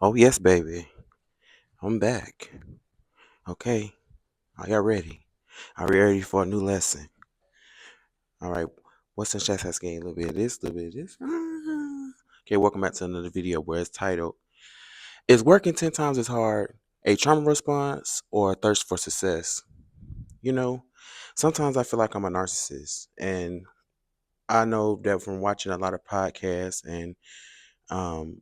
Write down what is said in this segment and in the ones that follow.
Oh, yes, baby. I'm back. Okay. Are y'all ready? Are we ready for a new lesson? All right. What's in chest asking? A little bit of this, a little bit of this. Okay, welcome back to another video where it's titled, Is Working 10 Times as Hard a Trauma Response or a Thirst for Success? You know, sometimes I feel like I'm a narcissist. And I know that from watching a lot of podcasts and um,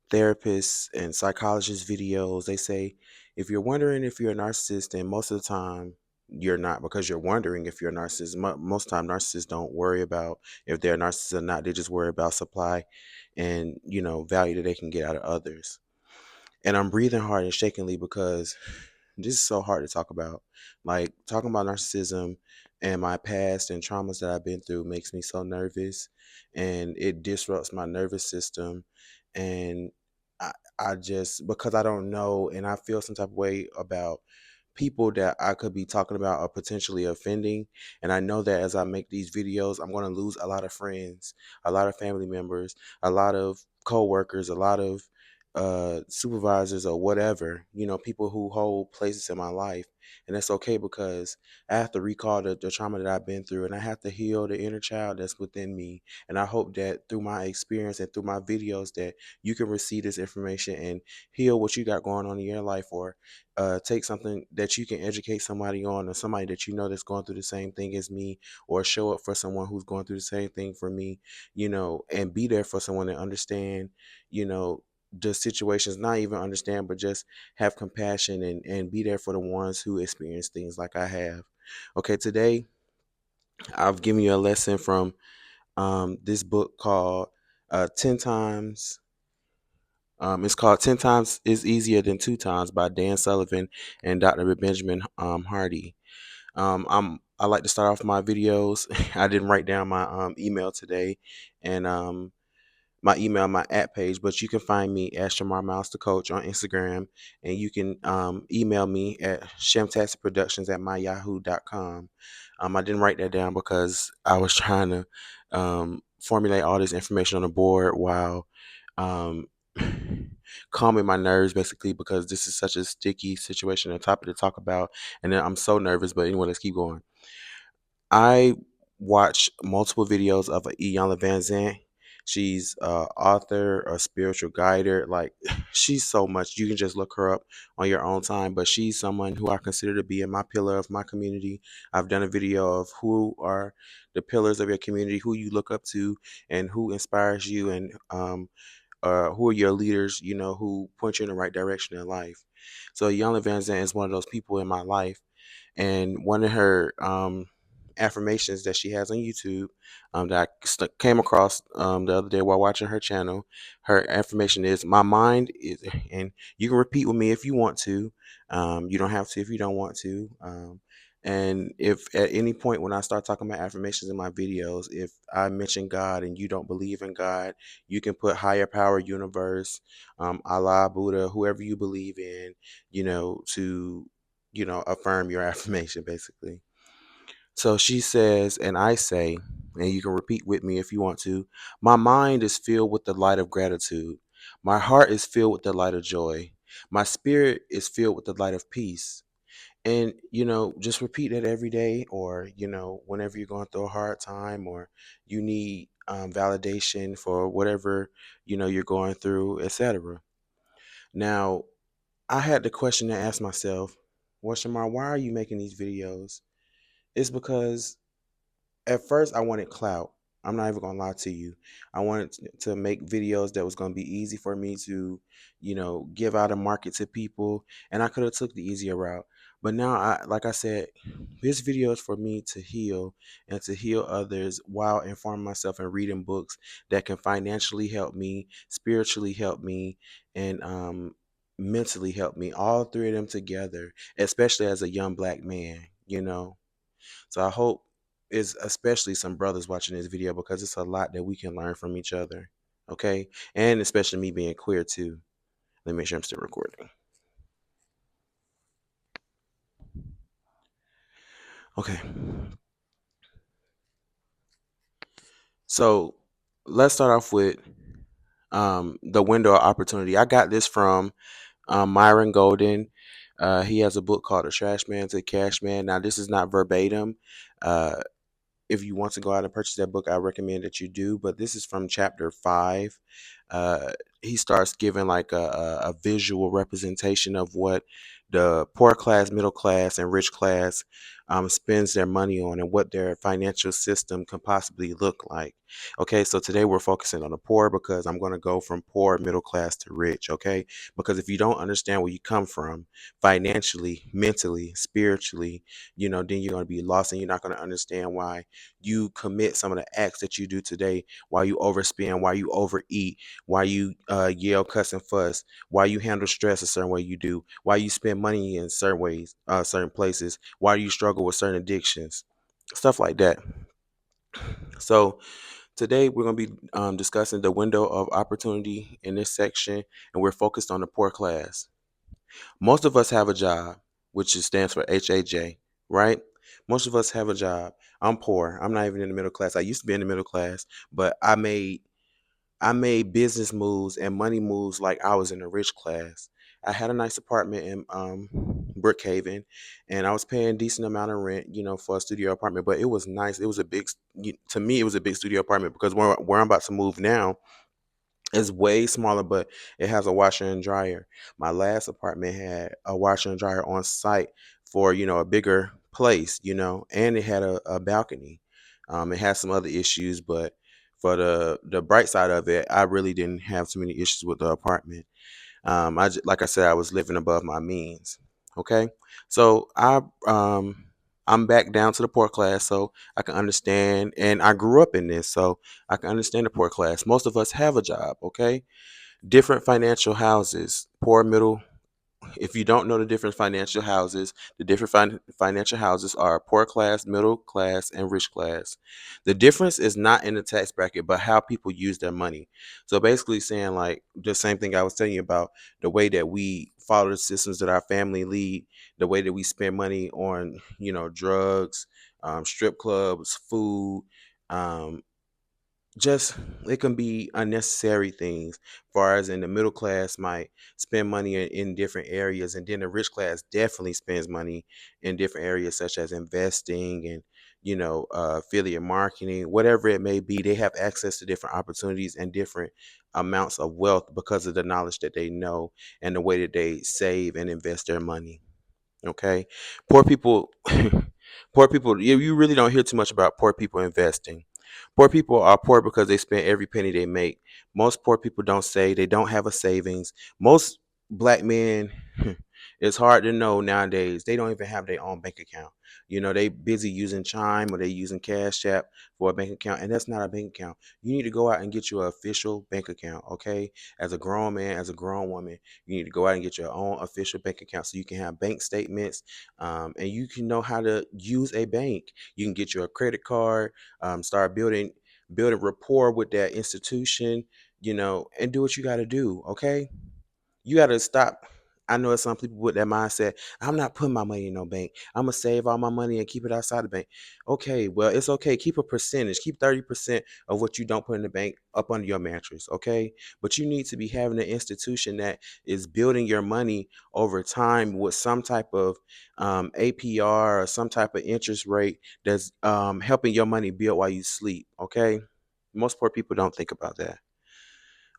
therapists and psychologists videos, they say if you're wondering if you're a narcissist, then most of the time you're not, because you're wondering if you're a narcissist. Most of the time narcissists don't worry about if they're a narcissist or not. They just worry about supply and value that they can get out of others. And I'm breathing hard and shakingly because this is so hard to talk about. Like, talking about narcissism and my past and traumas that I've been through makes me so nervous, and it disrupts my nervous system. And I just, because I don't know, and I feel some type of way about people that I could be talking about or potentially offending. And I know that as I make these videos, I'm going to lose a lot of friends, a lot of family members, a lot of coworkers, a lot of supervisors or whatever, people who hold places in my life. And that's okay, because I have to recall the trauma that I've been through, and I have to heal the inner child that's within me. And I hope that through my experience and through my videos that you can receive this information and heal what you got going on in your life, or take something that you can educate somebody on, or somebody that you know that's going through the same thing as me, or show up for someone who's going through the same thing for me, and be there for someone to understand, you know, the situations, not even understand, but just have compassion and be there for the ones who experience things like I have. Okay, today I've given you a lesson from this book called 10 Times. It's called 10 Times is Easier Than Two Times by Dan Sullivan and Dr. Benjamin Hardy. I like to start off my videos. I didn't write down my email today, and my email, my at page, but you can find me at Shamar Miles the Coach on Instagram, and you can email me at shamtaxicproductions@myyahoo.com. I didn't write that down because I was trying to formulate all this information on the board while um, calming my nerves, basically, because this is such a sticky situation and topic to talk about, and then I'm so nervous. But anyway, let's keep going. I watch multiple videos of Iyanla Van Zant. She's a author, a spiritual guider. Like, she's so much. You can just look her up on your own time. But she's someone who I consider to be in my pillar of my community. I've done a video of who are the pillars of your community, who you look up to, and who inspires you, and who are your leaders, who point you in the right direction in life. So Iyanla Van Zant is one of those people in my life, and one of her affirmations that she has on YouTube, that I came across the other day while watching her channel. Her affirmation is, "My mind is," and you can repeat with me if you want to. You don't have to if you don't want to. And if at any point when I start talking about affirmations in my videos, if I mention God and you don't believe in God, you can put higher power, universe, Allah, Buddha, whoever you believe in, to affirm your affirmation, basically. So she says, and I say, and you can repeat with me if you want to, "My mind is filled with the light of gratitude. My heart is filled with the light of joy. My spirit is filled with the light of peace." And, just repeat that every day, or, whenever you're going through a hard time, or you need validation for whatever, you're going through, etc. Now, I had the question to ask myself, well, Shamar, why are you making these videos? It's because at first I wanted clout. I'm not even gonna lie to you. I wanted to make videos that was gonna be easy for me to, give out a market to people, and I could have took the easier route. But now, like I said, this video is for me to heal and to heal others while informing myself and reading books that can financially help me, spiritually help me, and mentally help me. All three of them together, especially as a young black man. So I hope is especially some brothers watching this video, because it's a lot that we can learn from each other. Okay. And especially me being queer too. Let me make sure I'm still recording. Okay. So let's start off with The window of opportunity. I got this from Myron Golden. He has a book called The Trash Man to the Cash Man. Now, this is not verbatim. Uh, if you want to go out and purchase that book, I recommend that you do. But this is from chapter 5. Uh, he starts giving like a visual representation of what the poor class, middle class, and rich class spends their money on and what their financial system can possibly look like. Okay, so today we're focusing on the poor because I'm going to go from poor, middle class to rich. Okay, because if you don't understand where you come from financially, mentally, spiritually, then you're going to be lost and you're not going to understand why you commit some of the acts that you do today, why you overspend, why you overeat, why you yell, cuss, and fuss, why you handle stress a certain way you do, why you spend money in certain ways, certain places, why you struggle with certain addictions, stuff like that. So today we're going to be discussing the window of opportunity in this section, and we're focused on the poor class. Most of us have a job, which stands for HAJ, right? Most of us have a job. I'm poor. I'm not even in the middle class. I used to be in the middle class, but I made business moves and money moves like I was in the rich class. I had a nice apartment in Brookhaven, and I was paying a decent amount of rent, for a studio apartment. But it was nice. It was a to me, it was a big studio apartment because where I'm about to move now is way smaller, but it has a washer and dryer. My last apartment had a washer and dryer on site for, a bigger place, and it had a balcony. It had some other issues, but for the bright side of it, I really didn't have too many issues with the apartment. Like I said, I was living above my means. Okay, so I'm back down to the poor class, so I can understand, and I grew up in this, so I can understand the poor class. Most of us have a job. Okay, different financial houses, poor, middle. If you don't know the different financial houses, the different financial houses are poor class, middle class, and rich class. The difference is not in the tax bracket, but how people use their money. So basically, saying like the same thing I was telling you about the way that we follow the systems that our family lead, the way that we spend money on, drugs, strip clubs, food. Um, just it can be unnecessary things far as in the middle class might spend money in different areas, and then the rich class definitely spends money in different areas such as investing and affiliate marketing, whatever it may be. They have access to different opportunities and different amounts of wealth because of the knowledge that they know and the way that they save and invest their money. Okay, poor people poor people, you really don't hear too much about poor people investing. Poor people are poor because they spend every penny they make. Most poor people don't save. They don't have a savings. Most black men, it's hard to know nowadays. They don't even have their own bank account. They busy using Chime or they using Cash App for a bank account, and that's not a bank account. You need to go out and get your official bank account, okay? As a grown man, as a grown woman, you need to go out and get your own official bank account so you can have bank statements, and you can know how to use a bank. You can get your credit card, start building rapport with that institution, and do what you got to do. Okay, you got to stop. I know some people with that mindset. I'm not putting my money in no bank. I'm gonna save all my money and keep it outside the bank. Okay, well it's okay. Keep a percentage. Keep 30% of what you don't put in the bank up under your mattress. Okay, but you need to be having an institution that is building your money over time with some type of APR or some type of interest rate that's helping your money build while you sleep. Okay, most poor people don't think about that.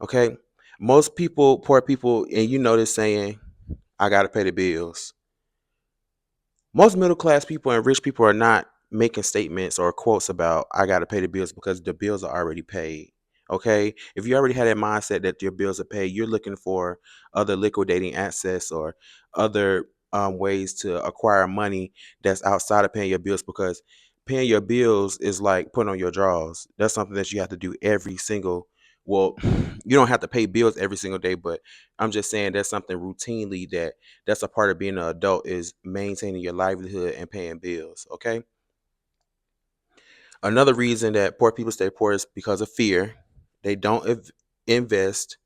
Okay, most people, poor people, and you know this saying, I got to pay the bills. Most middle class people and rich people are not making statements or quotes about I got to pay the bills because the bills are already paid. Okay, if you already had that mindset that your bills are paid, you're looking for other liquidating assets or other ways to acquire money that's outside of paying your bills, because paying your bills is like putting on your drawers. That's something that you have to do every single. Well, you don't have to pay bills every single day, but I'm just saying that's something routinely that's a part of being an adult, is maintaining your livelihood and paying bills. Okay. Another reason that poor people stay poor is because of fear. They don't invest,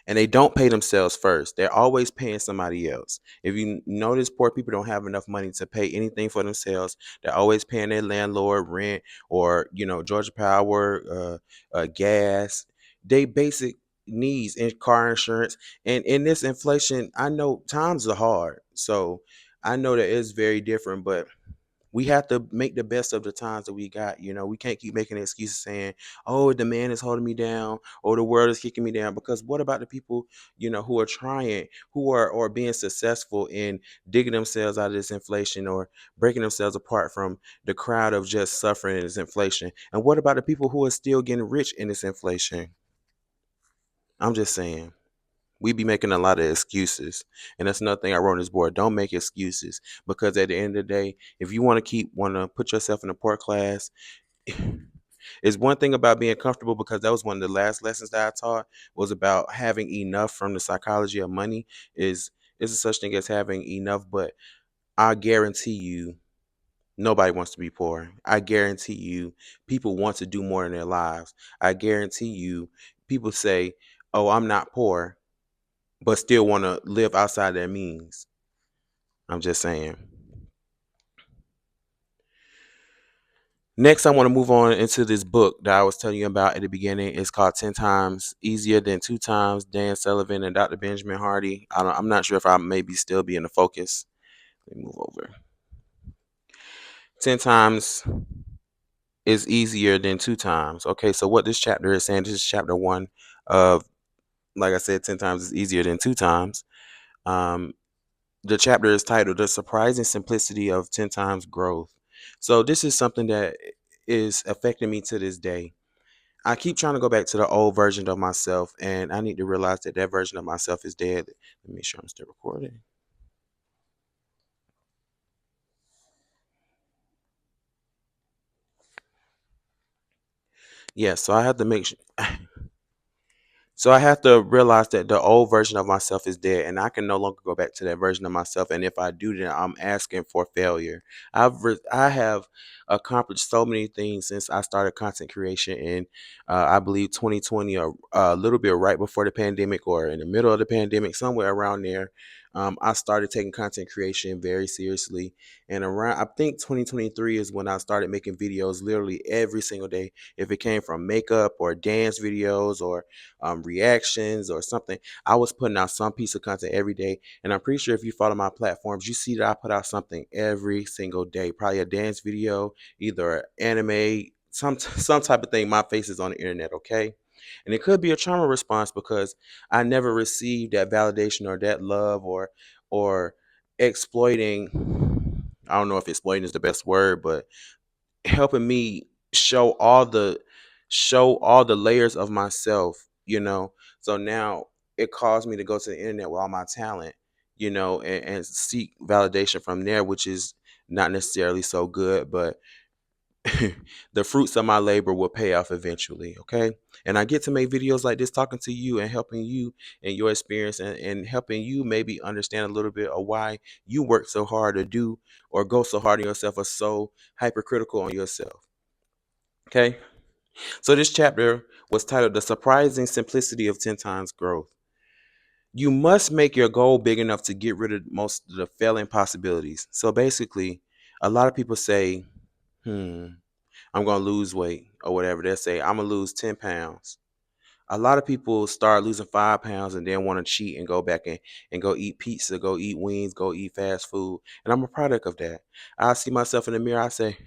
and they don't pay themselves first. They're always paying somebody else. If you notice, poor people don't have enough money to pay anything for themselves. They're always paying their landlord rent or Georgia Power, gas. They basic. needs in car insurance. And in this inflation, I know times are hard. So I know that it's very different, but we have to make the best of the times that we got. We can't keep making excuses saying, oh, the man is holding me down or the world is kicking me down. Because what about the people, who are trying, who are or being successful in digging themselves out of this inflation or breaking themselves apart from the crowd of just suffering in this inflation? And what about the people who are still getting rich in this inflation? I'm just saying. We be making a lot of excuses. And that's another thing I wrote on this board. Don't make excuses. Because at the end of the day, if you want to put yourself in a poor class, it's one thing about being comfortable, because that was one of the last lessons that I taught, was about having enough from the psychology of money. Is a such thing as having enough, but I guarantee you nobody wants to be poor. I guarantee you people want to do more in their lives. I guarantee you people say, oh, I'm not poor, but still want to live outside their means. I'm just saying. Next, I want to move on into this book that I was telling you about at the beginning. It's called 10 Times Easier Than Two Times, Dan Sullivan and Dr. Benjamin Hardy. I'm not sure if I maybe still be in the focus. Let me move over. 10 times is easier than two times. Okay, so what this chapter is saying, this is chapter 1 of, like I said, 10 times is easier than two times. Um, the chapter is titled The Surprising Simplicity of 10 Times Growth. So this is something that is affecting me to this day. I keep trying to go back to the old version of myself, and I need to realize that that version of myself is dead. Let me make sure I'm still recording. Yeah, so I have to make sure. So I have to realize that the old version of myself is dead, and I can no longer go back to that version of myself. And if I do, then I'm asking for failure. I have accomplished so many things since I started content creation in, I believe 2020, or a little bit right before the pandemic, or in the middle of the pandemic, somewhere around there. I started taking content creation very seriously, and around, I think 2023 is when I started making videos literally every single day. If it came from makeup or dance videos or reactions or something, I was putting out some piece of content every day. And I'm pretty sure if you follow my platforms, you see that I put out something every single day, probably a dance video, either anime, some type of thing. My face is on the internet, okay? And it could be a trauma response because I never received that validation or that love, or exploiting. I don't know if exploiting is the best word, but helping me show all the layers of myself. So now it caused me to go to the internet with all my talent, and seek validation from there, which is not necessarily so good, but the fruits of my labor will pay off eventually. Okay, and I get to make videos like this talking to you and helping you in your experience, and helping you maybe understand a little bit of why you work so hard to do, or go so hard on yourself, or so hypercritical on yourself. Okay, so this chapter was titled The Surprising Simplicity of 10 Times Growth. You must make your goal big enough to get rid of most of the failing possibilities. So basically, a lot of people say, I'm going to lose weight or whatever. They'll say, I'm going to lose 10 pounds. A lot of people start losing 5 pounds and then want to cheat and go back and go eat pizza, go eat wings, go eat fast food. And I'm a product of that. I see myself in the mirror. I say,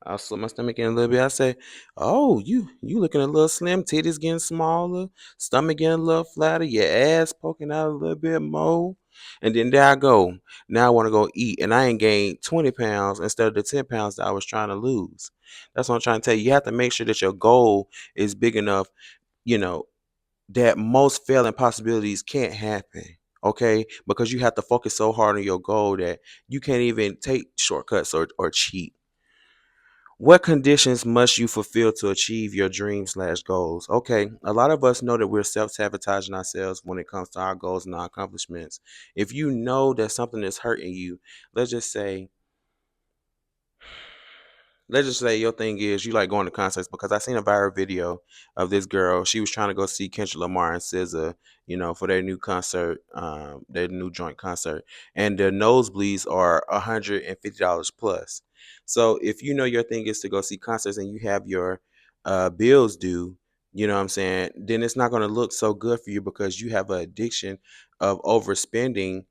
I'll slip my stomach in a little bit. I say, "Oh, you looking a little slim. Titties getting smaller. Stomach getting a little flatter. Your ass poking out a little bit more." And then there I go. Now I want to go eat, and I ain't gained 20 pounds instead of the 10 pounds that I was trying to lose. That's what I'm trying to tell you. You have to make sure that your goal is big enough, you know, that most failing possibilities can't happen. Okay, because you have to focus so hard on your goal that you can't even take shortcuts or cheat. What conditions must you fulfill to achieve your dreams/goals? Okay, a lot of us know that we're self-sabotaging ourselves when it comes to our goals and our accomplishments. If you know that something is hurting you, let's just say let's just say your thing is you like going to concerts, because I seen a viral video of this girl. She was trying to go see Kendrick Lamar and SZA, for their new concert, their new joint concert, and the nosebleeds are $150 plus. So if you know your thing is to go see concerts and you have your bills due, you know what I'm saying, then it's not going to look so good for you because you have an addiction of overspending,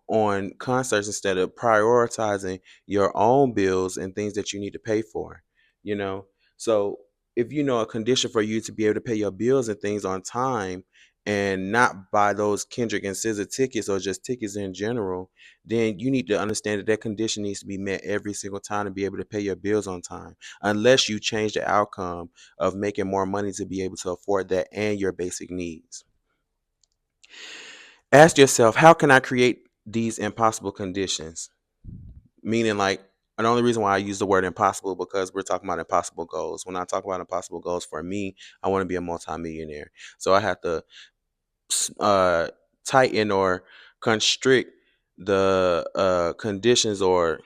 on concerts instead of prioritizing your own bills and things that you need to pay for, you know. So if you know a condition for you to be able to pay your bills and things on time and not buy those Kendrick and SZA tickets or just tickets in general, then you need to understand that that condition needs to be met every single time to be able to pay your bills on time, unless you change the outcome of making more money to be able to afford that and your basic needs. Ask yourself, how can I create these impossible conditions? Meaning, like, and the only reason why I use the word impossible because we're talking about impossible goals. When I talk about impossible goals, for me, I want to be a multimillionaire. So I have to uh, tighten or constrict the conditions or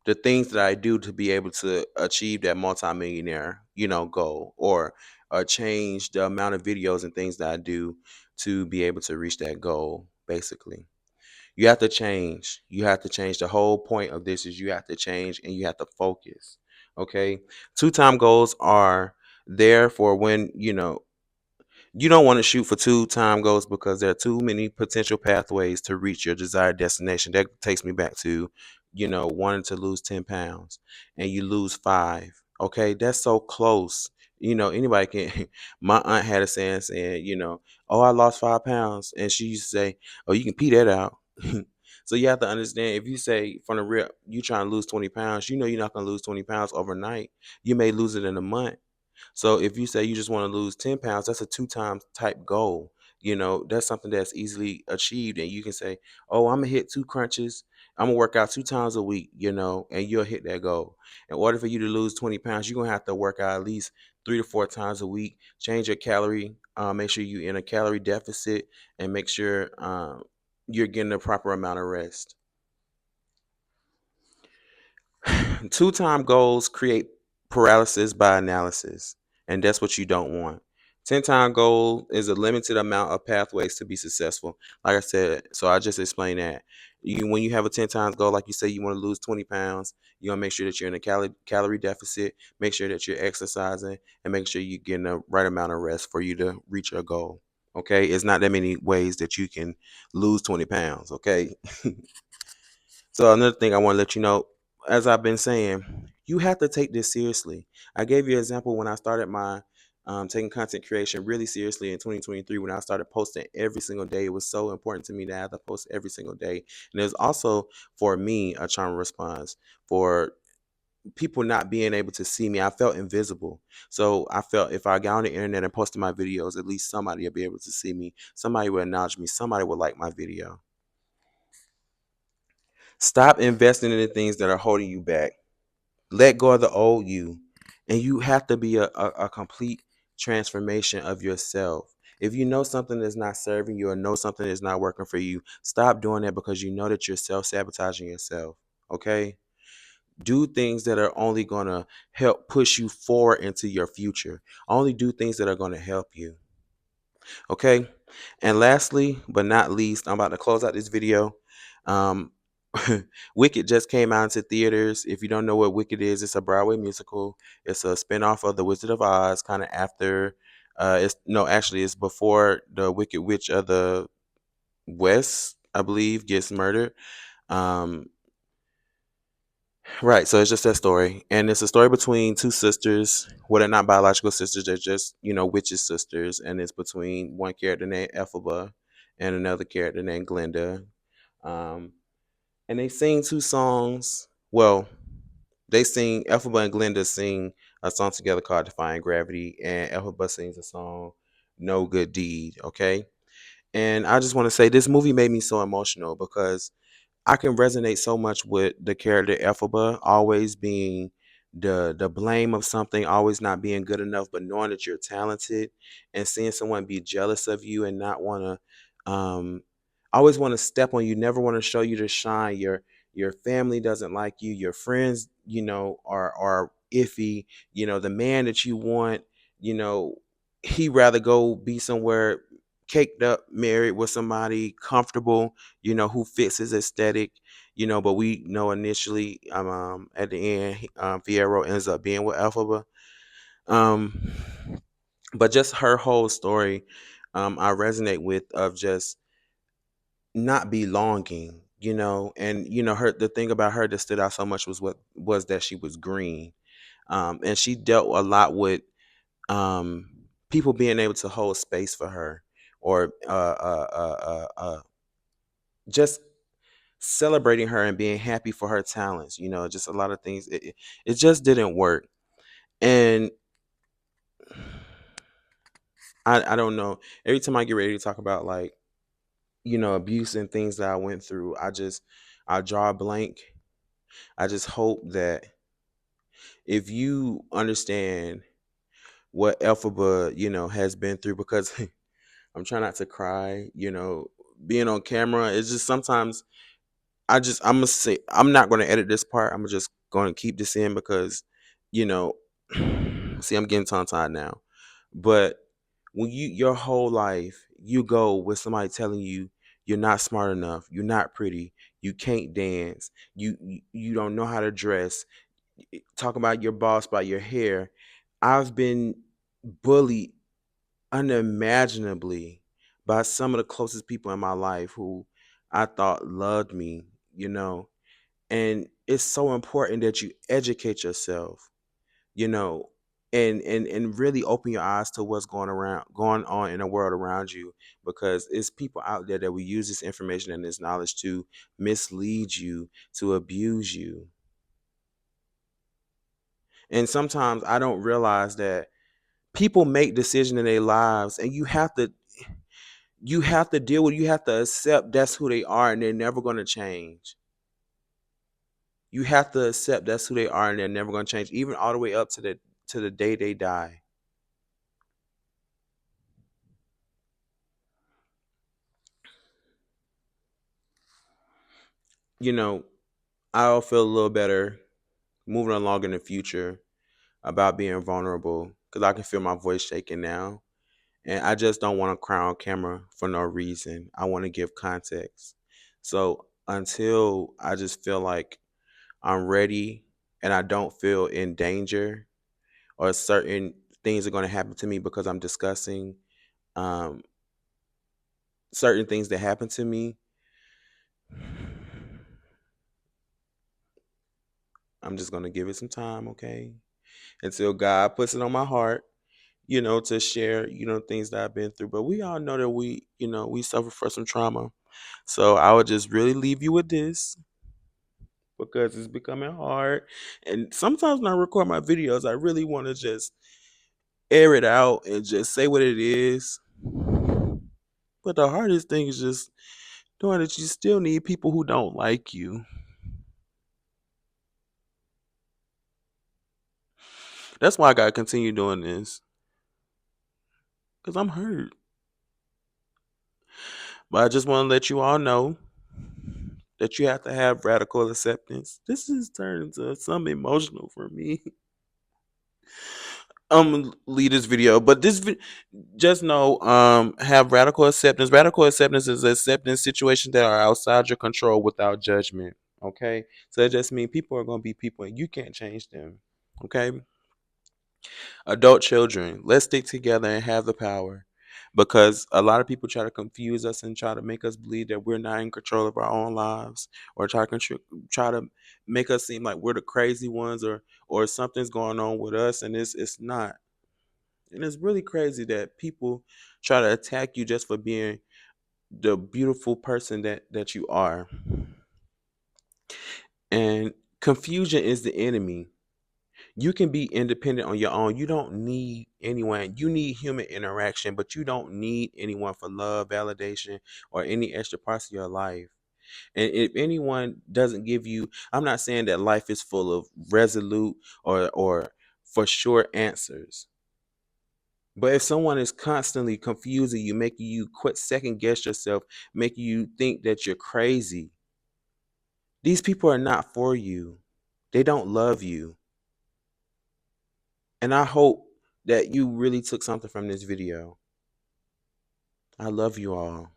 the things that I do to be able to achieve that multimillionaire, goal, or change the amount of videos and things that I do to be able to reach that goal, basically. You have to change. You have to change. The whole point of this is you have to change and you have to focus. Okay. Two-time goals are there for when, you don't want to shoot for two-time goals because there are too many potential pathways to reach your desired destination. That takes me back to, wanting to lose 10 pounds and you lose 5. Okay, that's so close. Anybody can. My aunt had a saying, oh, I lost 5 pounds. And she used to say, oh, you can pee that out. So you have to understand, if you say from the real, you trying to lose 20 pounds, you're not going to lose 20 pounds overnight. You may lose it in a month. So if you say you just want to lose 10 pounds, that's a two-time type goal. That's something that's easily achieved. And you can say, oh, I'm going to hit 2 crunches. I'm going to work out 2 times a week, and you'll hit that goal. In order for you to lose 20 pounds, you're going to have to work out at least 3 to 4 times a week, change your calorie, make sure you're in a calorie deficit, and make sure you're getting the proper amount of rest. Two-time goals create paralysis by analysis, and that's what you don't want. 10-time goal is a limited amount of pathways to be successful. Like I said, so I just explained that. When you have a 10 times goal, like you say, you want to lose 20 pounds, you want to make sure that you're in a calorie deficit, make sure that you're exercising, and make sure you're getting the right amount of rest for you to reach your goal. Okay, it's not that many ways that you can lose 20 pounds. Okay. So another thing I want to let you know, as I've been saying, you have to take this seriously. I gave you an example when I started my taking content creation really seriously in 2023 when I started posting every single day. It was so important to me to have to post every single day. And it was also for me a trauma response for people not being able to see me. I felt invisible. So I felt if I got on the internet and posted my videos, at least somebody will be able to see me. Somebody will acknowledge me. Somebody will like my video. Stop investing in the things that are holding you back. Let go of the old you. And you have to be a complete transformation of yourself. If you know something is not serving you or know something is not working for you, stop doing that because you know that you're self-sabotaging yourself. Okay? Do things that are only going to help push you forward into your future. Only do things that are going to help you. Okay? And lastly, but not least, I'm about to close out this video. Um, Wicked just came out into theaters. If you don't know what Wicked is, it's a Broadway musical. It's a spinoff of The Wizard of Oz, kind of after. It's no, actually, it's before the Wicked Witch of the West, I believe, gets murdered. Um, right. So it's just that story, and it's a story between two sisters. Well, they're not biological sisters; they're just witches sisters, and it's between one character named Ethelba and another character named Glinda. Um, and they sing 2 songs. Well, they sing Elphaba and Glinda sing a song together called Defying Gravity, and Elphaba sings a song No Good Deed. Okay, and I just want to say this movie made me so emotional because I can resonate so much with the character Elphaba always being the blame of something, always not being good enough, but knowing that you're talented and seeing someone be jealous of you and not want to always want to step on you, never want to show you to shine. Your family doesn't like you, your friends, are iffy. The man that you want, you know, he rather go be somewhere caked up, married with somebody comfortable, who fits his aesthetic, but we know initially, at the end, Fiyero ends up being with Elphaba. Um, but just her whole story, I resonate with, of just not belonging, and her, the thing about her that stood out so much was what was that she was green. And she dealt a lot with um people being able to hold space for her, or just celebrating her and being happy for her talents, just a lot of things. It just didn't work. And I don't know, every time I get ready to talk about, like, abuse and things that I went through, I draw a blank. I just hope that if you understand what Elphaba, has been through, because I'm trying not to cry, being on camera, it's just sometimes I'm gonna say, I'm not gonna edit this part. I'm just gonna keep this in because, you know, see, I'm getting tongue tied now. But when your whole life you go with somebody telling you you're not smart enough, you're not pretty, you can't dance, you don't know how to dress, talk about your boss by your hair. I've been bullied unimaginably by some of the closest people in my life who I thought loved me, you know. And it's so important that you educate yourself, you know, and really open your eyes to what's going on in the world around you, because it's people out there that will use this information and this knowledge to mislead you, to abuse you. And sometimes I don't realize that people make decisions in their lives, and you have to deal with, you have to accept that's who they are and they're never going to change. You have to accept that's who they are and they're never going to change, even all the way up to the day they die. you know I'll feel a little better moving along in the future about being vulnerable, because I can feel my voice shaking now. And I just don't want to cry on camera for no reason. I want to give context. So until I just feel like I'm ready and I don't feel in danger, or certain things are going to happen to me because I'm discussing um, certain things that happen to me, I'm just going to give it some time, okay? Until God puts it on my heart, to share, things that I've been through. But we all know that we suffer from some trauma. So I would just really leave you with this, because it's becoming hard. And sometimes when I record my videos, I really want to just air it out and just say what it is. But the hardest thing is just knowing that you still need people who don't like you. That's why I gotta continue doing this, because I'm hurt. But I just want to let you all know that you have to have radical acceptance. This is turned into some emotional for me. Leave this video, but just know, have radical acceptance. Radical acceptance is accepting situations that are outside your control without judgment. Okay, so that just means people are gonna be people, and you can't change them. Okay, adult children, let's stick together and have the power, because a lot of people try to confuse us and try to make us believe that we're not in control of our own lives, or try to make us seem like we're the crazy ones, or something's going on with us, and it's not. And it's really crazy that people try to attack you just for being the beautiful person that you are. And confusion is the enemy. You can be independent on your own. You don't need anyone. You need human interaction, but you don't need anyone for love, validation, or any extra parts of your life. And if anyone doesn't give you, I'm not saying that life is full of resolute or for sure answers. But if someone is constantly confusing you, making you quit second guess yourself, making you think that you're crazy, these people are not for you. They don't love you. And I hope that you really took something from this video. I love you all.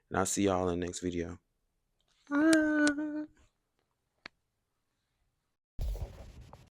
And I'll see y'all in the next video.